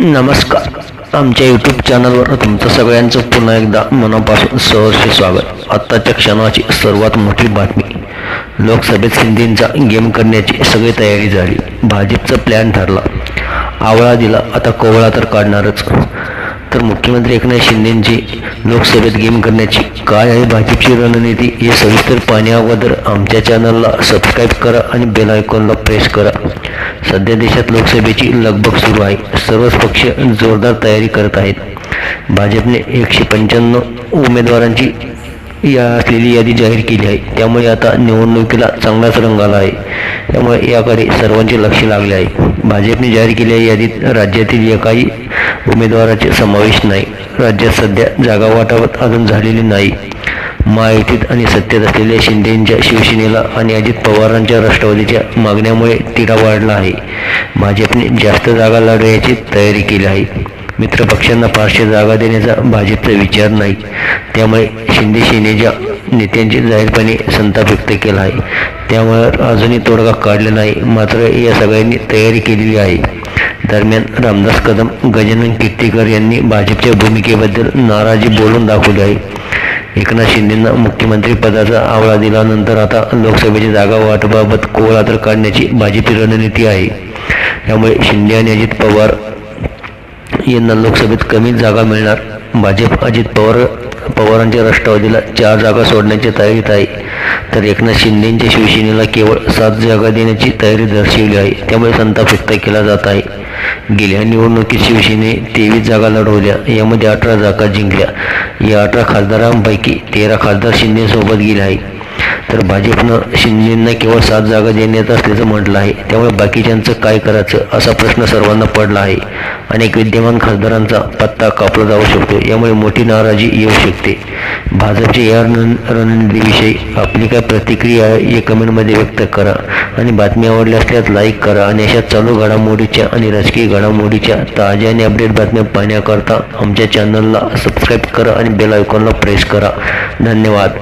नमस्कार. आमच्या यूट्यूब चॅनलवर तुमचं सगळ्यांचं पुन्हा एकदा मनापासून सहर्ष स्वागत. आत्ताच्या क्षणाची सर्वात मोठी बातमी. लोकसभेत शिंदेंचा गेम करण्याची सगळी तयारी झाली. भाजपचा प्लॅन ठरला. आवळा दिला, आता कोवळा तर काढणारच. तर मुख्यमंत्री एकनाथ शिंदेंची लोकसभेत गेम करण्याची काय आहे भाजपची रणनीती हे सविस्तर पाहण्याअगोदर आमच्या चॅनलला सबस्क्राईब करा आणि बेल आयकॉनला प्रेस करा. सध्या देशात लोकसभेची लगबग सुरू आहे. सर्वच पक्ष जोरदार तयारी करत आहेत. भाजपने 195 उमेदवारांची असलेली यादी जाहीर केली आहे. त्यामुळे आता निवडणुकीला चांगलाच रंग आला आहे. त्यामुळे याकडे सर्वांचे लक्ष लागले आहे. भाजपने जाहीर केलेल्या यादीत राज्यातील एकाही उमेदवाराचे समावेश नाही. राज्यात सध्या जागा वाटप अजून झालेली नाही. महायुतीत आणि सत्तेत असलेल्या शिंदेंच्या शिवसेनेला आणि अजित पवारांच्या राष्ट्रवादीच्या मागण्यामुळे तिढा वाढला आहे. भाजपने जास्त जागा लढवण्याची तयारी केली आहे. मित्रपक्षांना फारशा जागा देण्याचा भाजपचा विचार नाही. त्यामुळे शिंदे सेनेच्या नेत्यांनी जाहीरपणे संताप व्यक्त केला आहे. त्यामुळे अजूनही तोडगा काढला नाही. मात्र या सगळ्यांनी तयारी केलेली आहे. दरम्यान रामदास कदम, गजानन कीर्तीकर यांनी भाजपच्या भूमिकेबद्दल नाराजी बोलून दाखवली आहे. एकनाथ शिंदेंना मुख्यमंत्री पदाचा आवळा दिल्यानंतर आता लोकसभेच्या जागा वाटपाबाबत कोवळा तर काढण्याची भाजपची रणनीती आहे. त्यामुळे शिंदे आणि अजित पवार यांना लोकसभेत कमी जागा मिळणार. भाजप अजित पवारांच्या राष्ट्रवादीला 4 जागा सोडण्याच्या तयारीत आहे. तर एकनाथ शिंदेंच्या शिवसेनेला केवळ 7 जागा देण्याची तयारी दर्शवली आहे. त्यामुळे संताप व्यक्त केला जात आहे. गेल्या निवडणुकीत शिवसेने 23 जागा लढवल्या. यामध्ये 18 जागा जिंकल्या. या 18 खासदारांपैकी 13 खासदार शिंदेसोबत गेले आहे. तर भाजपनं शिंदेंना केवळ 7 जागा देण्यात असल्याचं म्हटलं आहे. त्यामुळे बाकीच्यांचं काय करायचं असा प्रश्न सर्वांना पडला आहे. अनेक विद्यमान खासदारांचा पत्ता कापला जाऊ शकतो. यामुळे मोठी नाराजी येऊ शकते. भाजपच्या या रणनीतीविषयी आपली काय प्रतिक्रिया आहे हे कमेंटमध्ये व्यक्त करा. आणि बातमी आवडली असल्यास लाईक करा. आणि अशा चालू घडामोडीच्या आणि राजकीय घडामोडीच्या ताज्या आणि अपडेट बातम्या पाहण्याकरता आमच्या चॅनलला सबस्क्राईब करा आणि बेल आयकॉनला प्रेस करा. धन्यवाद.